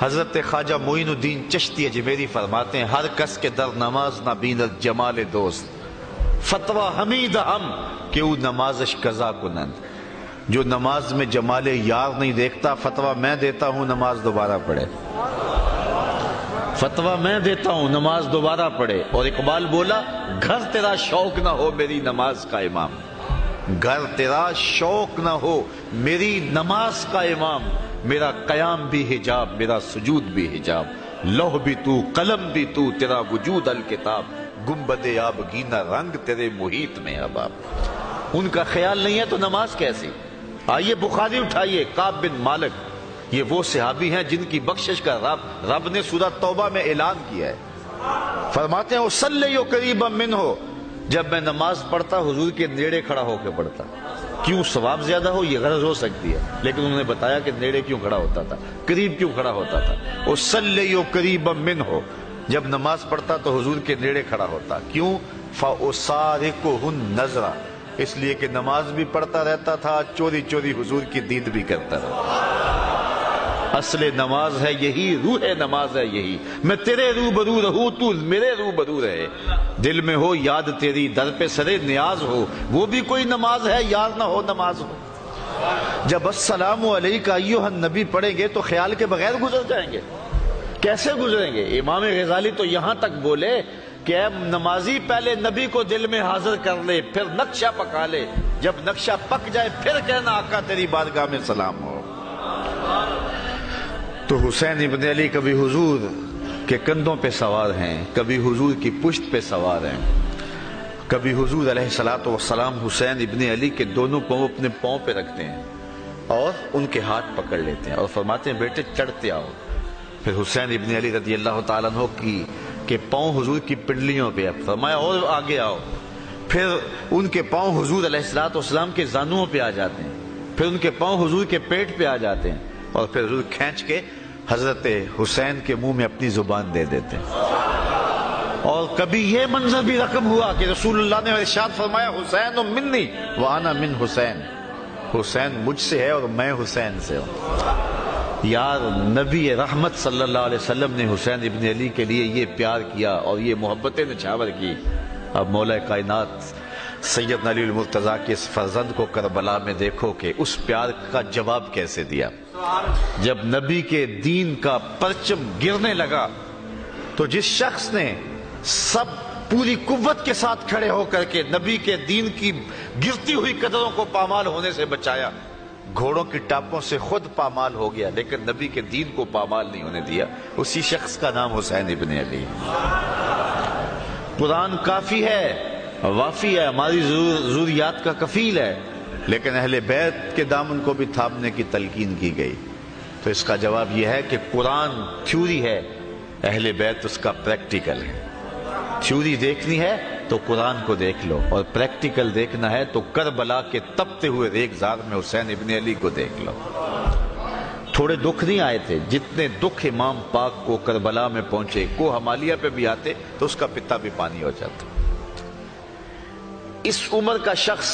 حضرت خواجہ معین الدین چشتی اجمیری فرماتے ہیں ہر کس کے در نماز نہ بیند جمال دوست فتویٰ حمید ہم کہ او نمازش قضا کنند. جو نماز میں جمال یار نہیں دیکھتا فتویٰ میں دیتا ہوں نماز دوبارہ پڑھے. فتویٰ میں دیتا ہوں نماز دوبارہ پڑھے. اور اقبال بولا گھر تیرا شوق نہ ہو میری نماز کا امام. گھر تیرا شوق نہ ہو میری نماز کا امام. میرا قیام بھی حجاب میرا سجود بھی حجاب. لوح بھی تو قلم بھی تو تیرا وجود الکتاب. گنبد آبگینہ رنگ تیرے محیط میں اباب. ان کا خیال نہیں ہے تو نماز کیسی؟ آئیے بخاری اٹھائیے. کعب بن مالک یہ وہ صحابی ہیں جن کی بخشش کا رب نے سورہ توبہ میں اعلان کیا ہے. فرماتے ہیں وَصَلِّ قَرِيبًا مِّنْهُ جب میں نماز پڑھتا حضور کے نیڑے کھڑا ہو کے پڑھتا. کیوں؟ ثواب زیادہ ہو یہ غرض ہو سکتی ہے لیکن انہوں نے بتایا کہ نیڑے کیوں کھڑا ہوتا تھا, قریب کیوں کھڑا ہوتا تھا. وَصَلِّ قَرِيبًا مِّنْهُ جب نماز پڑھتا تو حضور کے نیڑے کھڑا ہوتا. کیوں؟ فَأُسَارِقُهُ النَّظْرَ اس لیے کہ نماز بھی پڑھتا رہتا تھا چوری چوری حضور کی دید بھی کرتا رہتا. اصل نماز ہے یہی, روح نماز ہے یہی. میں تیرے روبرو رہوں تو میرے روبرو رہے. دل میں ہو یاد تیری در پہ سرے نیاز ہو وہ بھی کوئی نماز ہے یار نہ ہو نماز ہو. جب السلام علیکہ ایھا النبی پڑھیں گے تو خیال کے بغیر گزر جائیں گے. کیسے گزریں گے؟ امام غزالی تو یہاں تک بولے کہ اے نمازی پہلے نبی کو دل میں حاضر کر لے پھر نقشہ پکا لے. جب نقشہ پک جائے پھر کہنا آقا تیری بارگاہ میں سلام ہو. تو حسین ابن علی کبھی حضور کے کندھوں پہ سوار ہیں کبھی حضور کی پشت پہ سوار ہیں. کبھی حضور علیہ الصلوۃ والسلام حسین ابن علی کے دونوں پاؤں اپنے پاؤں پہ رکھتے ہیں اور ان کے ہاتھ پکڑ لیتے ہیں اور فرماتے ہیں بیٹے چڑھتے آؤ. پھر حسین ابن علی رضی اللہ تعالیٰ عنہ کے پاؤں حضور کی پنڈلیوں پہ فرمایا اور آگے آؤ. پھر ان کے پاؤں حضور علیہ الصلوۃ والسلام کے زانوؤں پہ آ جاتے ہیں. پھر ان کے پاؤں حضور کے پیٹ پہ آ جاتے ہیں اور پھر حضور کھینچ کے حضرت حسین کے منہ میں اپنی زبان دے دیتے ہیں. اور کبھی یہ منظر بھی رقم ہوا کہ رسول اللہ نے ارشاد فرمایا حسین منی وانا من حسین. حسین مجھ سے ہے اور میں حسین سے ہوں. یار نبی رحمت صلی اللہ علیہ وسلم نے حسین ابن علی کے لیے یہ پیار کیا اور یہ محبتیں نچھاور کی. اب مولا کائنات سیدنا علی المرتضیٰ کے اس فرزند کو کربلا میں دیکھو کہ اس پیار کا جواب کیسے دیا. جب نبی کے دین کا پرچم گرنے لگا تو جس شخص نے سب پوری قوت کے ساتھ کھڑے ہو کر کے نبی کے دین کی گرتی ہوئی قدروں کو پامال ہونے سے بچایا, گھوڑوں کی ٹاپوں سے خود پامال ہو گیا لیکن نبی کے دین کو پامال نہیں ہونے دیا, اسی شخص کا نام حسین ابن علی. قرآن کافی ہے وافی ہے ہماری ضروریات کا کفیل ہے لیکن اہل بیت کے دامن کو بھی تھامنے کی تلقین کی گئی. تو اس کا جواب یہ ہے کہ قرآن تھیوری ہے اہل بیت اس کا پریکٹیکل ہے. تھیوری دیکھنی ہے تو قرآن کو دیکھ لو اور پریکٹیکل دیکھنا ہے تو کربلا کے تپتے ہوئے ریگزار میں حسین ابن علی کو دیکھ لو. تھوڑے دکھ نہیں آئے تھے جتنے دکھ امام پاک کو کربلا میں پہنچے. کو ہمالیہ پہ بھی آتے تو اس کا پتا بھی پانی ہو جاتا. اس عمر کا شخص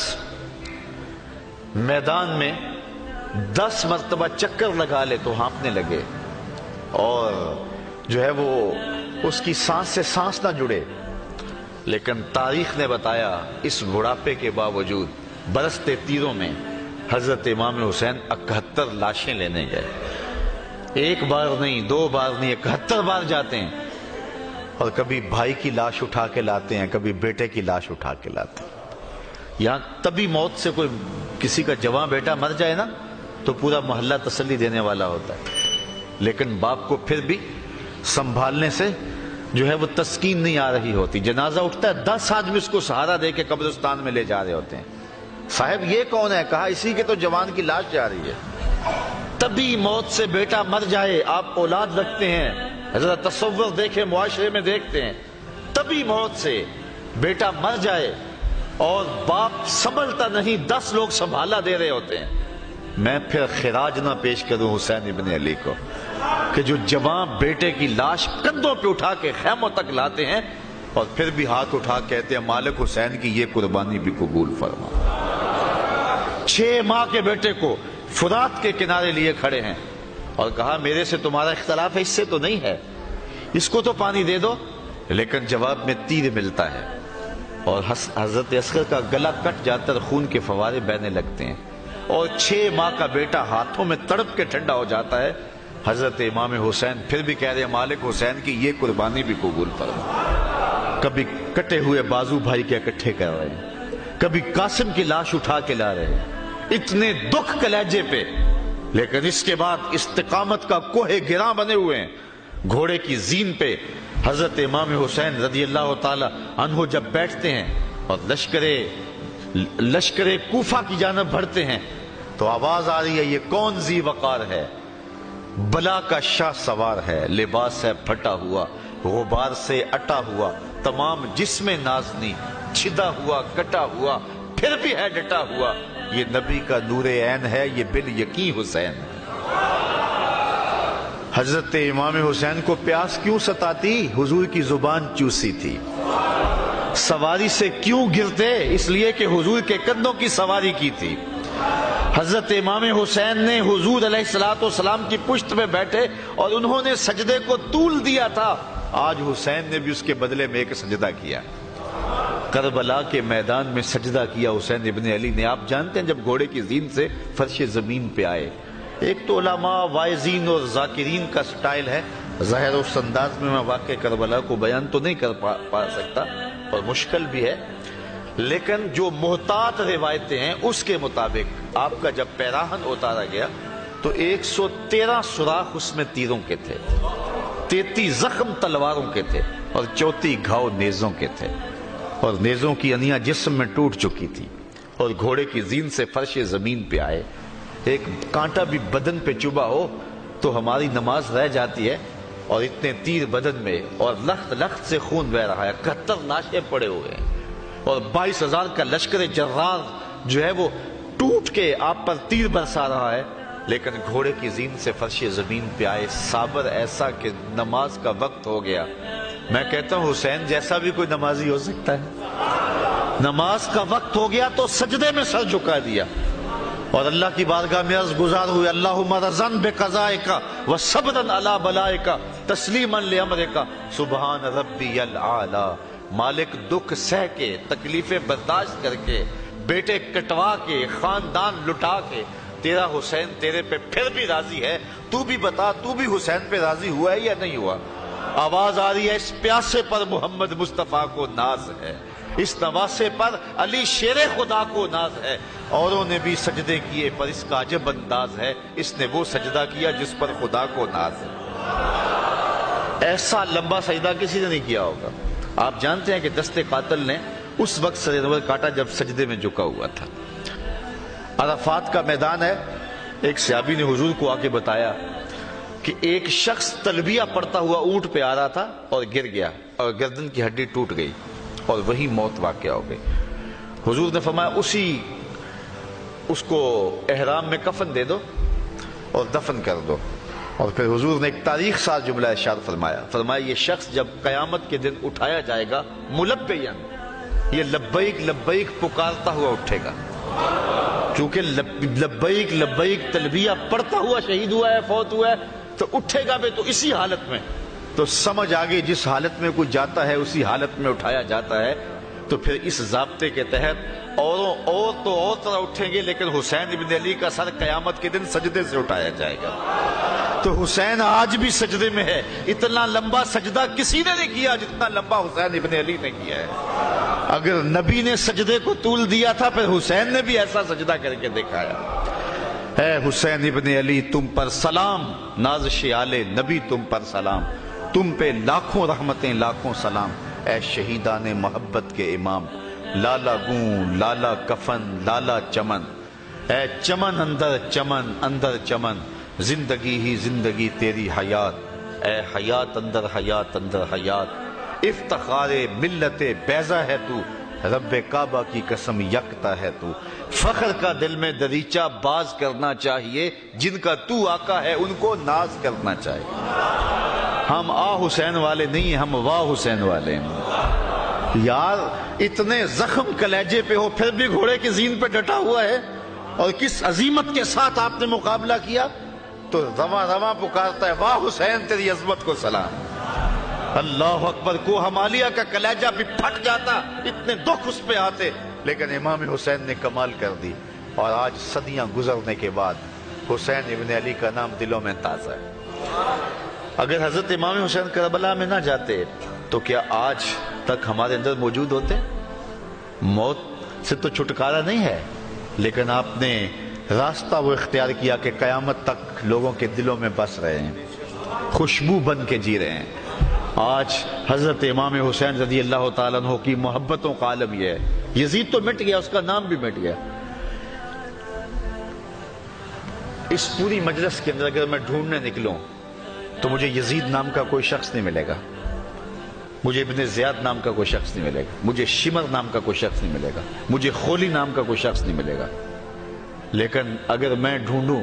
میدان میں 10 مرتبہ چکر لگا لے تو ہانپنے لگے اور جو ہے وہ اس کی سانس سے سانس نہ جڑے. لیکن تاریخ نے بتایا اس بڑھاپے کے باوجود برستے تیروں میں حضرت امام حسین 71 لاشیں لینے گئے. ایک بار نہیں 2 بار نہیں 71 بار جاتے ہیں اور کبھی بھائی کی لاش اٹھا کے لاتے ہیں کبھی بیٹے کی لاش اٹھا کے لاتے ہیں. یہاں تبھی موت سے کوئی کسی کا جوان بیٹا مر جائے نا تو پورا محلہ تسلی دینے والا ہوتا ہے لیکن باپ کو پھر بھی سنبھالنے سے جو ہے وہ تسکین نہیں آ رہی ہوتی. جنازہ اٹھتا ہے 10 آدمی اس کو سہارا دے کے قبرستان میں لے جا رہے ہوتے ہیں. صاحب یہ کون ہے؟ کہا اسی کے تو جوان کی لاش جا رہی ہے. تبھی موت سے بیٹا مر جائے, آپ اولاد رکھتے ہیں, حضرت تصور دیکھیں معاشرے میں دیکھتے ہیں, تبھی موت سے بیٹا مر جائے اور باپ سنبھلتا نہیں، 10 لوگ سنبھالا دے رہے ہوتے ہیں، میں پھر خراج نہ پیش کروں حسین ابن علی کو کہ جو جوان بیٹے کی لاش کندھوں پہ اٹھا کے خیموں تک لاتے ہیں اور پھر بھی ہاتھ اٹھا کہتے ہیں مالک حسین کی یہ قربانی بھی قبول فرما۔ 6 ماہ کے بیٹے کو فرات کے کنارے لیے کھڑے ہیں اور کہا میرے سے تمہارا اختلاف ہے، اس سے تو نہیں ہے، اس کو تو پانی دے دو، لیکن جواب میں تیر ملتا ہے اور حضرت اصغر کا گلا کٹ جاتا ہے، خون کے فوارے بہنے لگتے ہیں اور 6 ماہ کا بیٹا ہاتھوں میں تڑپ کے ٹھنڈا ہو جاتا ہے۔ حضرت امام حسین پھر بھی کہہ رہے ہیں مالک حسین کی یہ قربانی بھی قبول فرما۔ کبھی کٹے ہوئے بازو بھائی کے اکٹھے کر رہے ہیں، کبھی قاسم کی لاش اٹھا کے لا رہے ہیں، اتنے دکھ کلیجے پہ، لیکن اس کے بعد استقامت کا کوہ گراں بنے ہوئے ہیں۔ گھوڑے کی زین پہ حضرت امام حسین رضی اللہ تعالی عنہ جب بیٹھتے ہیں اور لشکر کوفہ کی جانب بڑھتے ہیں تو آواز آ رہی ہے یہ کون ذی وقار ہے، بلا کا شاہ سوار ہے، لباس ہے پھٹا ہوا، غبار سے اٹا ہوا، تمام جسم نازنی چھدا ہوا کٹا ہوا، پھر بھی ہے ڈٹا ہوا، یہ نبی کا نور عین ہے، یہ بال یقین حسین ہے۔ حضرت امام حسین کو پیاس کیوں ستاتی؟ حضور کی زبان چوسی تھی۔ سواری سے کیوں گرتے؟ اس لیے کہ حضور کے کندھوں کی سواری کی تھی۔ حضرت امام حسین نے حضور علیہ السلام کی پشت میں بیٹھے اور انہوں نے سجدے کو طول دیا تھا، آج حسین نے بھی اس کے بدلے میں ایک سجدہ کیا، کربلا کے میدان میں سجدہ کیا حسین ابن علی نے۔ آپ جانتے ہیں جب گھوڑے کی زین سے فرش زمین پہ آئے، ایک تو علماء وائزین اور ذاکرین کا سٹائل ہے، ظاہر اس انداز میں واقع کربلا کو بیان تو نہیں کر پا سکتا اور مشکل بھی ہے، لیکن جو محتاط روایتیں ہیں اس کے مطابق آپ کا جب پیراہن اتارا گیا تو 113 سوراخ اس میں تیروں کے تھے، 33 زخم تلواروں کے تھے اور 34 گھاؤ نیزوں کے تھے، اور نیزوں کی انیاں جسم میں ٹوٹ چکی تھی، اور گھوڑے کی زین سے فرش زمین پہ آئے۔ ایک کانٹا بھی بدن پہ چبھا ہو تو ہماری نماز رہ جاتی ہے، اور اتنے تیر بدن میں اور لخت لخت سے خون بہ رہا ہے، 71 لاشیں پڑے ہوئے ہیں اور 22,000 کا لشکر جرار جو ہے وہ ٹوٹ کے آپ پر تیر برسا رہا ہے، لیکن گھوڑے کی زین سے فرش زمین پہ آئے صابر ایسا کہ نماز کا وقت ہو گیا۔ میں کہتا ہوں حسین جیسا بھی کوئی نمازی ہو سکتا ہے، نماز کا وقت ہو گیا تو سجدے میں سر جھکا دیا اور اللہ کی بارگاہ میں عرض گزار ہوئے اللہم رضن بقضائک و صبرن علی بلائک تسلیما لامرک سبحان ربی العالی۔ مالک دکھ سہ کے، تکلیفیں برداشت کر کے، بیٹے کٹوا کے، خاندان لٹا کے، تیرا حسین تیرے پہ پھر بھی راضی ہے، تو بھی بتا تو بھی حسین پہ راضی ہوا ہے یا نہیں ہوا؟ آواز آ رہی ہے اس پیاسے پر محمد مصطفیٰ کو ناز ہے، اس نواسے پر علی شیر خدا کو ناز ہے، اوروں نے بھی سجدے کیے پر اس کا عجب انداز ہے، اس نے وہ سجدہ کیا جس پر خدا کو ناز ہے۔ ایسا لمبا سجدہ کسی نے نہیں کیا ہوگا۔ آپ جانتے ہیں کہ دست قاتل نے اس وقت سر نور کاٹا جب سجدے میں جھکا ہوا تھا۔ عرفات کا میدان ہے، ایک صحابی نے حضور کو آ کے بتایا کہ ایک شخص تلبیہ پڑھتا ہوا اونٹ پہ آ رہا تھا اور گر گیا اور گردن کی ہڈی ٹوٹ گئی اور وہی موت واقع ہو گئی۔ حضور نے فرمایا اس کو احرام میں کفن دے دو اور دفن کر دو، اور پھر حضور نے ایک تاریخ ساز جملہ ارشاد فرمایا یہ شخص جب قیامت کے دن اٹھایا جائے گا ملبیاً، یہ لبیک لبیک پکارتا ہوا اٹھے گا، چونکہ لبیک لبیک تلبیہ پڑھتا ہوا شہید ہوا ہے، فوت ہوا ہے، تو اٹھے گا بھی تو اسی حالت میں، تو سمجھ آگے جس حالت میں کوئی جاتا ہے اسی حالت میں اٹھایا جاتا ہے۔ تو پھر اس ضابطے کے تحت اور طرح اٹھیں گے، لیکن حسین ابن علی کا سر قیامت کے دن سجدے سے اٹھایا جائے گا۔ تو حسین آج بھی سجدے میں ہے، اتنا لمبا سجدہ کسی نے نہیں کیا جتنا لمبا حسین ابن علی نے کیا ہے۔ اگر نبی نے سجدے کو طول دیا تھا پھر حسین نے بھی ایسا سجدہ کر کے دکھایا۔ اے حسین ابن علی تم پر سلام، نازش آل نبی تم پر سلام، تم پہ لاکھوں رحمتیں لاکھوں سلام، اے شہیدان محبت کے امام، لالا گوں لالا کفن لالا چمن، اے چمن اندر چمن، زندگی ہی زندگی تیری حیات، اے حیات اندر حیات، افتخار ملت بیضا ہے تو، رب کعبہ کی قسم یکتا ہے تو۔ فخر کا دل میں دریچہ باز کرنا چاہیے، جن کا تو آقا ہے ان کو ناز کرنا چاہیے۔ ہم آ حسین والے نہیں، ہم واہ حسین والے ہیں۔ یار اتنے زخم کلیجے پہ ہو پھر بھی گھوڑے کی زین پہ ڈٹا ہوا ہے، اور کس عظیمت کے ساتھ آپ نے مقابلہ کیا، تو رواں رواں پکارتا ہے واہ حسین تیری عظمت کو سلام۔ اللہ اکبر، کو ہمالیہ کا کلیجہ بھی پھٹ جاتا، اتنے دکھ اس پہ آتے، لیکن امام حسین نے کمال کر دی، اور آج صدیاں گزرنے کے بعد حسین ابن علی کا نام دلوں میں تازہ ہے۔ اگر حضرت امام حسین کربلا میں نہ جاتے تو کیا آج تک ہمارے اندر موجود ہوتے؟ موت سے تو چھٹکارا نہیں ہے، لیکن آپ نے راستہ وہ اختیار کیا کہ قیامت تک لوگوں کے دلوں میں بس رہے ہیں، خوشبو بن کے جی رہے ہیں۔ آج حضرت امام حسین رضی اللہ تعالیٰ عنہ کی محبتوں کا عالم یہ ہے۔ یزید تو مٹ گیا، اس کا نام بھی مٹ گیا۔ اس پوری مجلس کے اندر اگر میں ڈھونڈنے نکلوں تو مجھے یزید نام کا کوئی شخص نہیں ملے گا، مجھے ابن زیاد نام کا کوئی شخص نہیں ملے گا، مجھے شمر نام کا کوئی شخص نہیں ملے گا، مجھے خولی نام کا کوئی شخص نہیں ملے گا۔ لیکن اگر میں ڈھونڈوں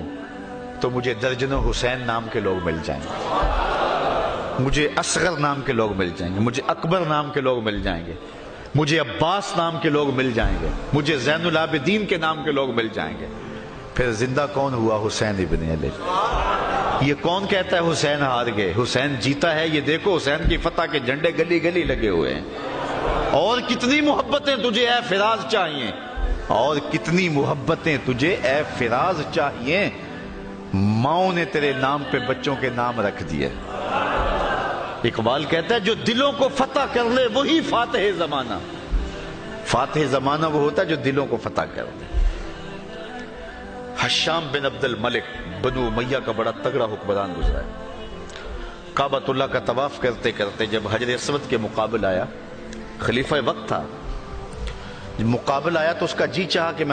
تو مجھے درجنوں حسین نام کے لوگ مل جائیں گے، مجھے اصغر نام کے لوگ مل جائیں گے، مجھے اکبر نام کے لوگ مل جائیں گے، مجھے عباس نام کے لوگ مل جائیں گے، مجھے زین العابدین کے نام کے لوگ مل جائیں گے۔ پھر زندہ کون ہوا؟ حسین ابن علی۔ یہ کون کہتا ہے حسین ہار گئے؟ حسین جیتا ہے، یہ دیکھو حسین کی فتح کے جھنڈے گلی گلی لگے ہوئے ہیں۔ اور کتنی محبتیں تجھے اے فراز چاہیے، اور کتنی محبتیں تجھے اے فراز چاہیے، ماؤں نے تیرے نام پہ بچوں کے نام رکھ دیے۔ اقبال کہتا ہے جو دلوں کو فتح کر لے وہی فاتح زمانہ۔ فاتح زمانہ وہ ہوتا ہے جو دلوں کو فتح کر لے۔ حشام بن عبد الملک بنو امیہ کا بڑا تگڑا حکمران گزرا ہے۔ کعبۃ اللہ کا طواف کرتے کرتے جب حجر اسود کے مقابل آیا، خلیفہ وقت تھا، جب مقابل آیا تو اس کا جی چاہا کہ